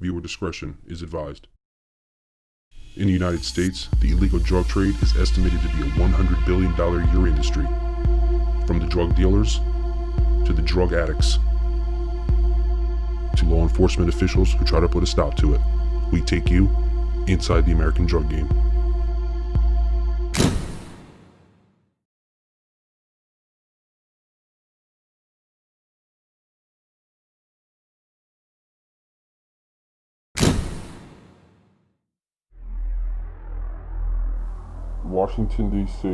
Viewer discretion is advised. In the United States, the illegal drug trade is estimated to be a $100 billion a year industry. From the drug dealers, to the drug addicts, to law enforcement officials who try to put a stop to it, we take you inside the American drug game. Washington, D.C.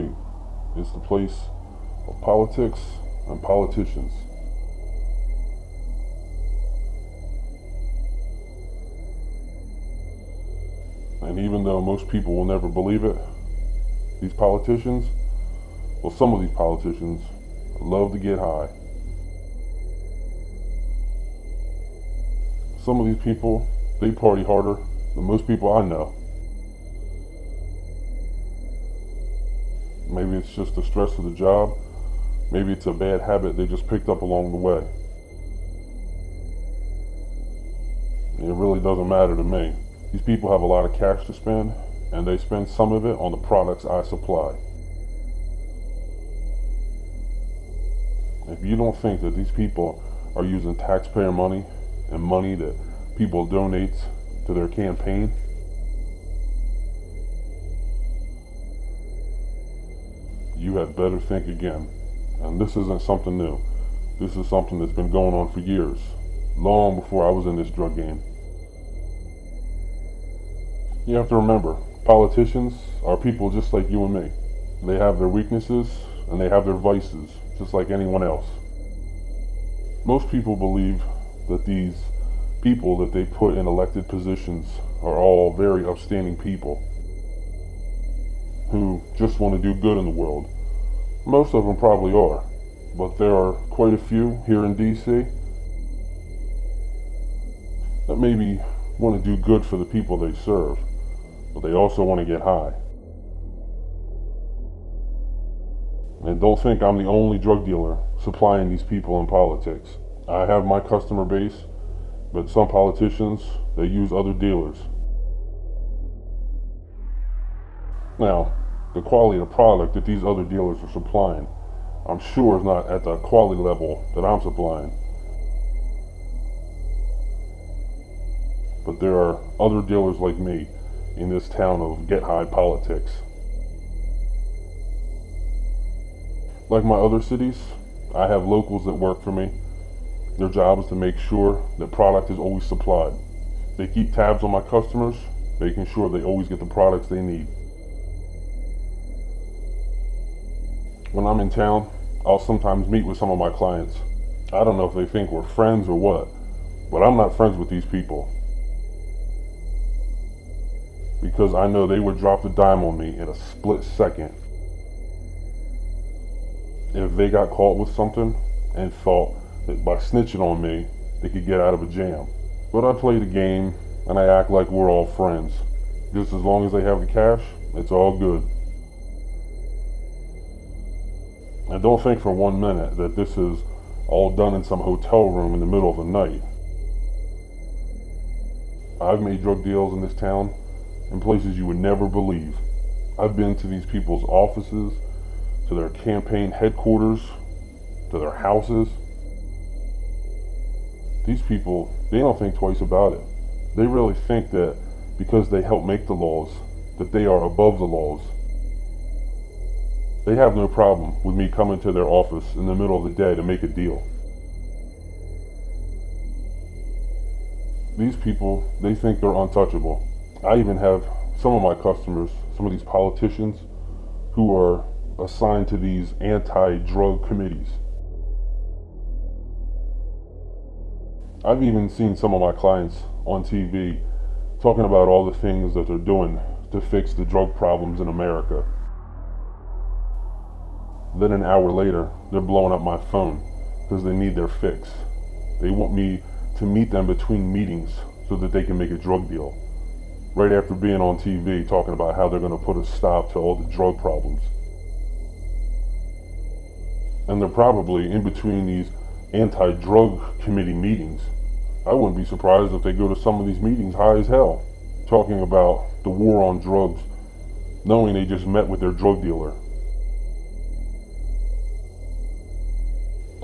is the place of politics and politicians. And even though most people will never believe it, these politicians, well, some of these politicians love to get high. Some of these people, they party harder than most people I know. Maybe it's just the stress of the job. Maybe it's a bad habit they just picked up along the way. It really doesn't matter to me. These people have a lot of cash to spend, and they spend some of it on the products I supply. If you don't think that these people are using taxpayer money and money that people donate to their campaign, you had better think again. And this isn't something new. This is something that's been going on for years, long before I was in this drug game. You have to remember, politicians are people just like you and me. They have their weaknesses and they have their vices, just like anyone else. Most people believe that these people that they put in elected positions are all very upstanding people who just want to do good in the world. Most of them probably are, but there are quite a few here in DC that maybe want to do good for the people they serve, but they also want to get high. And don't think I'm the only drug dealer supplying these people in politics. I have my customer base, but some politicians, they use other dealers. Now, the quality of the product that these other dealers are supplying, I'm sure is not at the quality level that I'm supplying. But there are other dealers like me in this town of get-high politics. Like my other cities, I have locals that work for me. Their job is to make sure that product is always supplied. They keep tabs on my customers, making sure they always get the products they need. When I'm in town, I'll sometimes meet with some of my clients. I don't know if they think we're friends or what, but I'm not friends with these people. Because I know they would drop the dime on me in a split second if they got caught with something and thought that by snitching on me, they could get out of a jam. But I play the game and I act like we're all friends. Just as long as they have the cash, it's all good. And don't think for 1 minute that this is all done in some hotel room in the middle of the night. I've made drug deals in this town in places you would never believe. I've been to these people's offices, to their campaign headquarters, to their houses. These people, they don't think twice about it. They really think that because they help make the laws, that they are above the laws. They have no problem with me coming to their office in the middle of the day to make a deal. These people, they think they're untouchable. I even have some of my customers, some of these politicians, who are assigned to these anti-drug committees. I've even seen some of my clients on TV talking about all the things that they're doing to fix the drug problems in America. Then an hour later, they're blowing up my phone because they need their fix. They want me to meet them between meetings so that they can make a drug deal. Right after being on TV talking about how they're going to put a stop to all the drug problems. And they're probably in between these anti-drug committee meetings I wouldn't be surprised if they go to some of these meetings high as hell, talking about the war on drugs, knowing they just met with their drug dealer.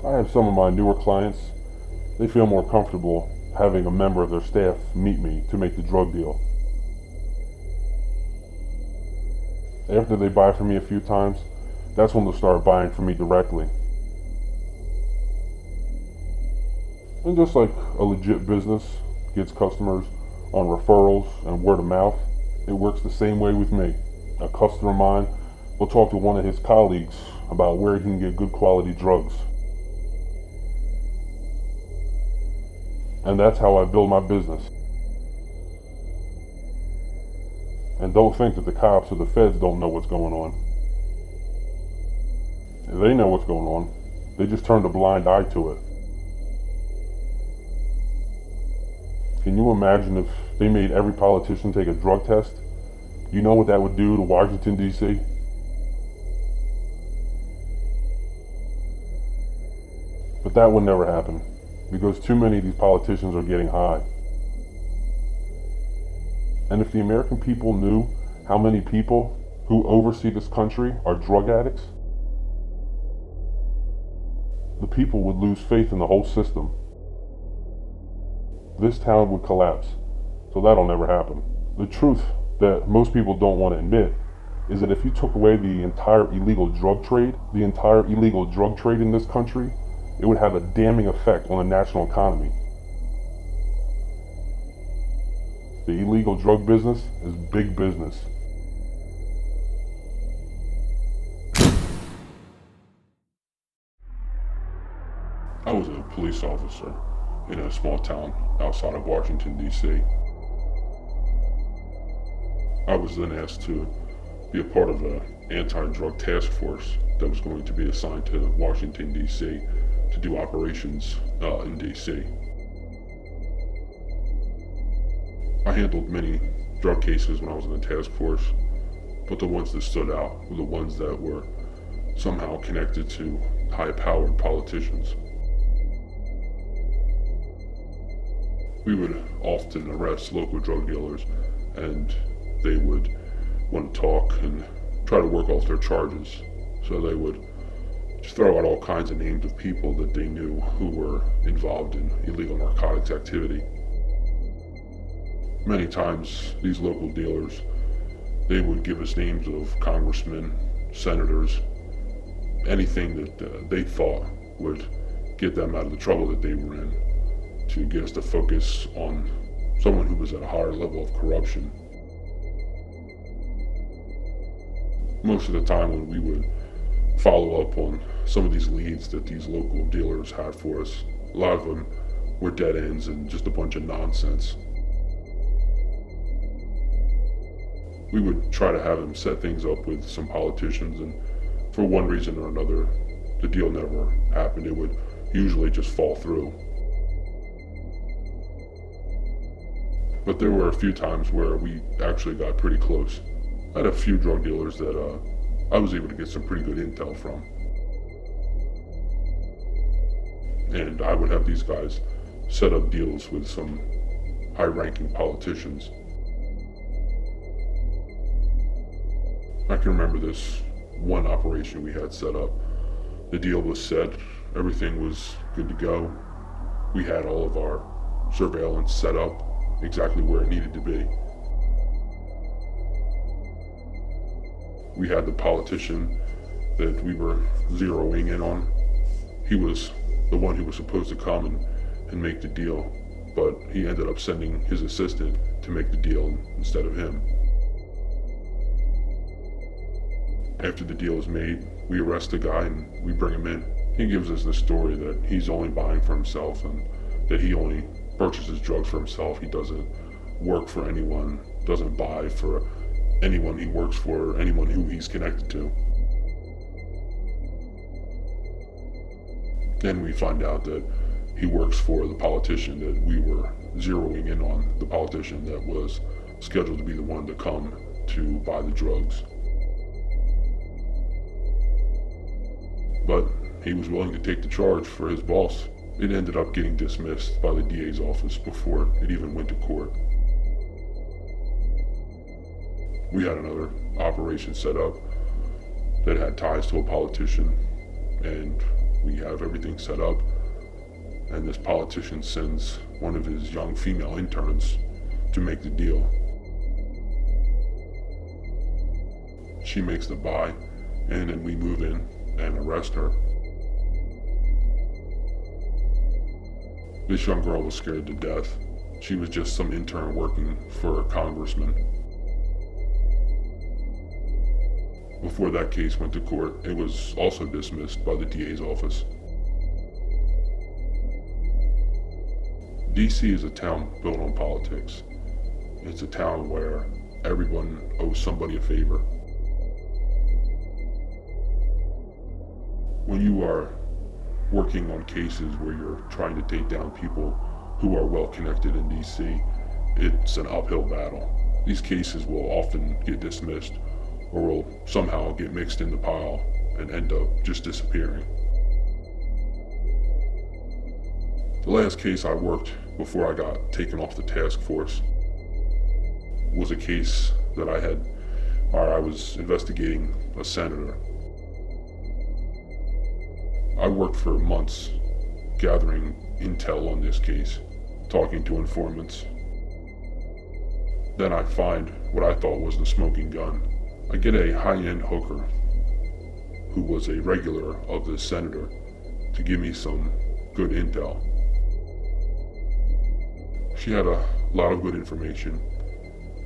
I have some of my newer clients, they feel more comfortable having a member of their staff meet me to make the drug deal. After they buy from me a few times, that's when they'll start buying from me directly. And just like a legit business gets customers on referrals and word of mouth, it works the same way with me. A customer of mine will talk to one of his colleagues about where he can get good quality drugs. And that's how I build my business. And don't think that the cops or the feds don't know what's going on. They know what's going on. They just turned a blind eye to it. Can you imagine if they made every politician take a drug test? You know what that would do to Washington, D.C.? But that would never happen, because too many of these politicians are getting high. And if the American people knew how many people who oversee this country are drug addicts, the people would lose faith in the whole system. This town would collapse. So that'll never happen. The truth that most people don't want to admit is that if you took away the entire illegal drug trade in this country, it would have a damning effect on the national economy. The illegal drug business is big business. I was a police officer in a small town outside of Washington, D.C. I was then asked to be a part of an anti-drug task force that was going to be assigned to Washington, D.C. to do operations in D.C. I handled many drug cases when I was in the task force, but the ones that stood out were the ones that were somehow connected to high-powered politicians. We would often arrest local drug dealers, and they would want to talk and try to work off their charges. So they would just throw out all kinds of names of people that they knew who were involved in illegal narcotics activity. Many times, these local dealers, they would give us names of congressmen, senators, anything that they thought would get them out of the trouble that they were in, to get us to focus on someone who was at a higher level of corruption. Most of the time when we would follow up on some of these leads that these local dealers had for us, a lot of them were dead ends and just a bunch of nonsense. We would try to have them set things up with some politicians, and for one reason or another, the deal never happened. It would usually just fall through. But there were a few times where we actually got pretty close. I had a few drug dealers that I was able to get some pretty good intel from. And I would have these guys set up deals with some high-ranking politicians. I can remember this one operation we had set up. The deal was set, everything was good to go. We had all of our surveillance set up exactly where it needed to be. We had the politician that we were zeroing in on. He was the one who was supposed to come and make the deal, but he ended up sending his assistant to make the deal instead of him. After the deal is made, we arrest the guy and we bring him in. He gives us the story that he's only buying for himself and that he only purchases drugs for himself. He doesn't work for anyone, doesn't buy for anyone he works for, or anyone who he's connected to. Then we find out that he works for the politician that we were zeroing in on, the politician that was scheduled to be the one to come to buy the drugs. But he was willing to take the charge for his boss. It ended up getting dismissed by the DA's office before it even went to court. We had another operation set up that had ties to a politician, and we have everything set up, and this politician sends one of his young female interns to make the deal. She makes the buy, and then we move in and arrest her. This young girl was scared to death. She was just some intern working for a congressman. Before that case went to court, it was also dismissed by the DA's office. DC is a town built on politics. It's a town where everyone owes somebody a favor. When you are working on cases where you're trying to take down people who are well connected in DC, it's an uphill battle. These cases will often get dismissed or will somehow get mixed in the pile and end up just disappearing. The last case I worked before I got taken off the task force was a case that I was investigating a senator. I worked for months gathering intel on this case, talking to informants. Then I find what I thought was the smoking gun. I get a high-end hooker who was a regular of this senator to give me some good intel. She had a lot of good information,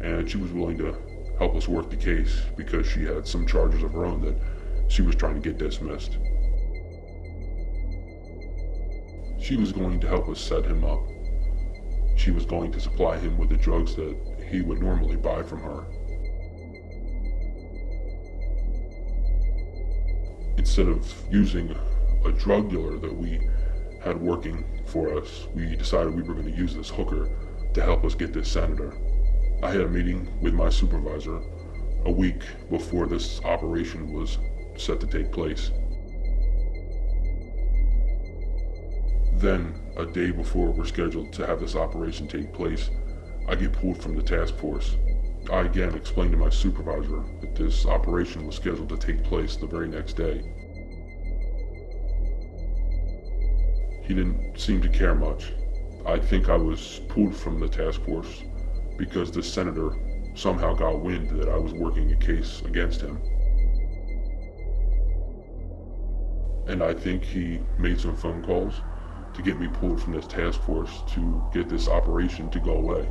and she was willing to help us work the case because she had some charges of her own that she was trying to get dismissed. She was going to help us set him up. She was going to supply him with the drugs that he would normally buy from her. Instead of using a drug dealer that we had working for us, we decided we were going to use this hooker to help us get this senator. I had a meeting with my supervisor a week before this operation was set to take place. Then, a day before we're scheduled to have this operation take place, I get pulled from the task force. I again explained to my supervisor that this operation was scheduled to take place the very next day. He didn't seem to care much. I think I was pulled from the task force because the senator somehow got wind that I was working a case against him. And I think he made some phone calls to get me pulled from this task force to get this operation to go away.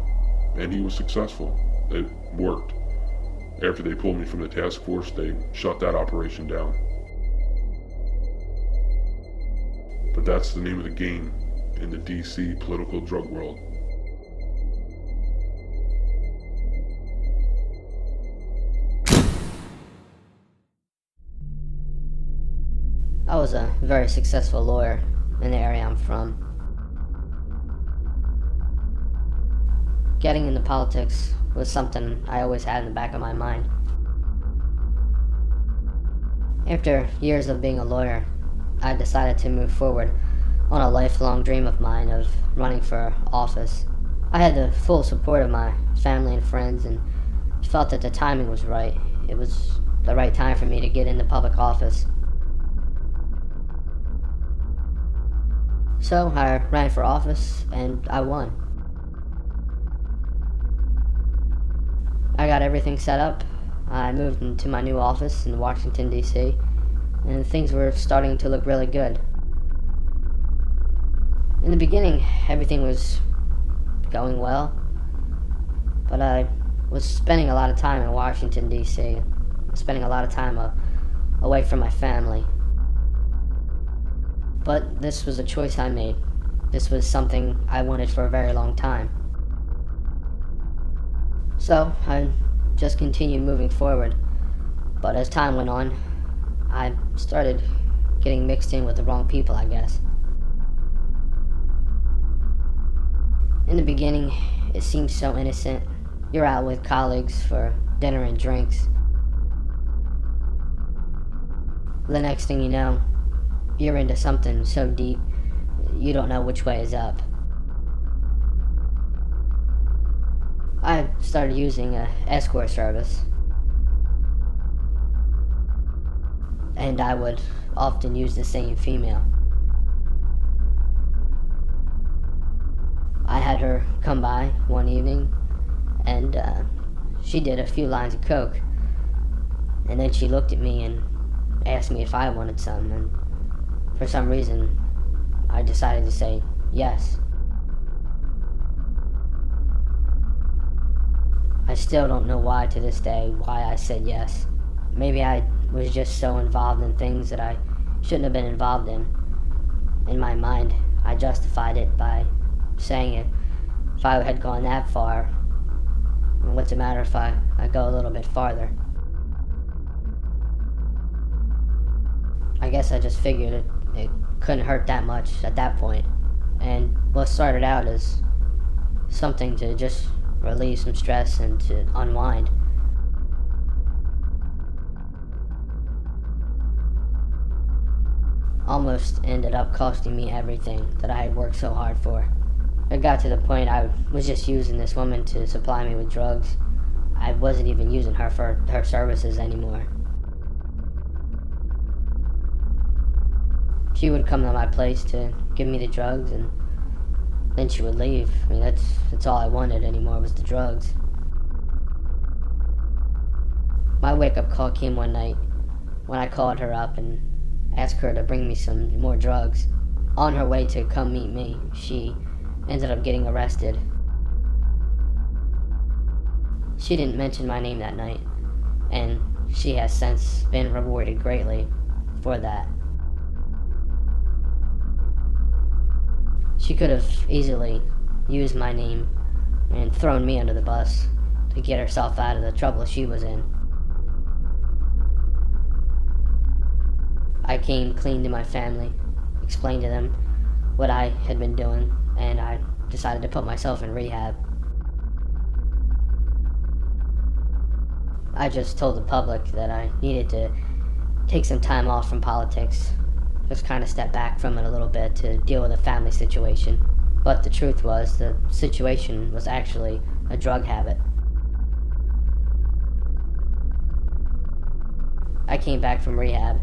And he was successful. It worked. After they pulled me from the task force, they shut that operation down. But that's the name of the game in the DC political drug world. I was a very successful lawyer in the area I'm from. Getting into politics was something I always had in the back of my mind. After years of being a lawyer, I decided to move forward on a lifelong dream of mine of running for office. I had the full support of my family and friends and felt that the timing was right. It was the right time for me to get into public office. So I ran for office and I won. I got everything set up. I moved into my new office in Washington, D.C., and things were starting to look really good. In the beginning, everything was going well, but I was spending a lot of time in Washington, D.C., spending a lot of time away from my family. But this was a choice I made. This was something I wanted for a very long time. So I just continued moving forward. But as time went on, I started getting mixed in with the wrong people, I guess. In the beginning, it seemed so innocent. You're out with colleagues for dinner and drinks. The next thing you know, you're into something so deep, you don't know which way is up. I started using a escort service, and I would often use the same female. I had her come by one evening, and she did a few lines of coke, and then she looked at me and asked me if I wanted some, and for some reason I decided to say yes. I still don't know why to this day why I said yes. Maybe I was just so involved in things that I shouldn't have been involved in. In my mind, I justified it by saying it. If I had gone that far, what's the matter if I go a little bit farther? I guess I just figured it couldn't hurt that much at that point. And what started out as something to just relieve some stress and to unwind almost ended up costing me everything that I had worked so hard for. It got to the point I was just using this woman to supply me with drugs. I wasn't even using her for her services anymore. She would come to my place to give me the drugs, and then she would leave. I mean, that's all I wanted anymore was the drugs. My wake-up call came one night when I called her up and asked her to bring me some more drugs. On her way to come meet me, she ended up getting arrested. She didn't mention my name that night, and she has since been rewarded greatly for that. She could have easily used my name and thrown me under the bus to get herself out of the trouble she was in. I came clean to my family, explained to them what I had been doing, and I decided to put myself in rehab. I just told the public that I needed to take some time off from politics, just kind of step back from it a little bit to deal with a family situation. But the truth was, the situation was actually a drug habit. I came back from rehab,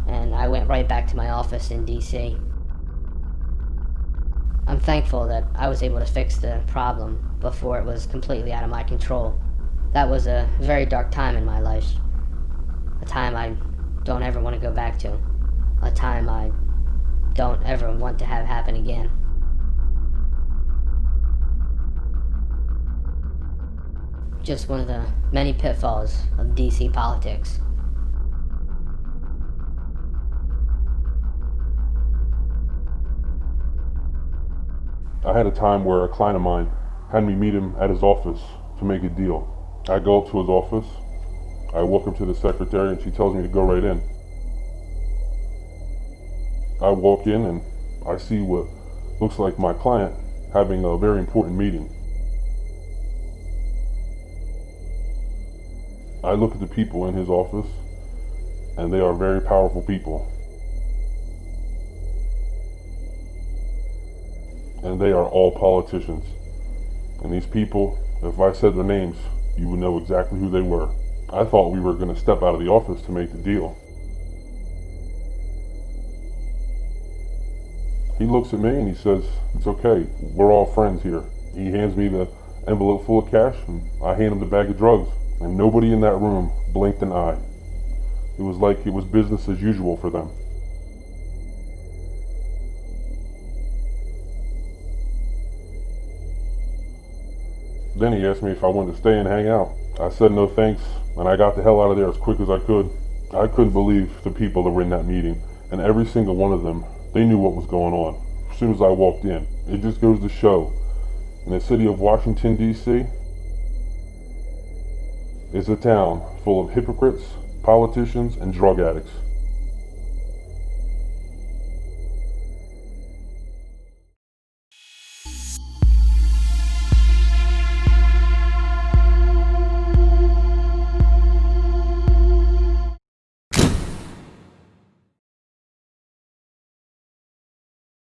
and I went right back to my office in DC. I'm thankful that I was able to fix the problem before it was completely out of my control. That was a very dark time in my life. A time I don't ever want to go back to. A time I don't ever want to have happen again. Just one of the many pitfalls of DC politics. I had a time where a client of mine had me meet him at his office to make a deal. I go up to his office, I walk up to the secretary, and she tells me to go right in. I walk in and I see what looks like my client having a very important meeting. I look at the people in his office, and they are very powerful people. And they are all politicians. And these people, if I said their names, you would know exactly who they were. I thought we were going to step out of the office to make the deal. He looks at me and he says, "It's okay, we're all friends here." He hands me the envelope full of cash, and I hand him the bag of drugs. And nobody in that room blinked an eye. It was like it was business as usual for them. Then he asked me if I wanted to stay and hang out. I said no thanks, and I got the hell out of there as quick as I could. I couldn't believe the people that were in that meeting, and every single one of them, they knew what was going on as soon as I walked in. It just goes to show, in the city of Washington, D.C., is a town full of hypocrites, politicians, and drug addicts.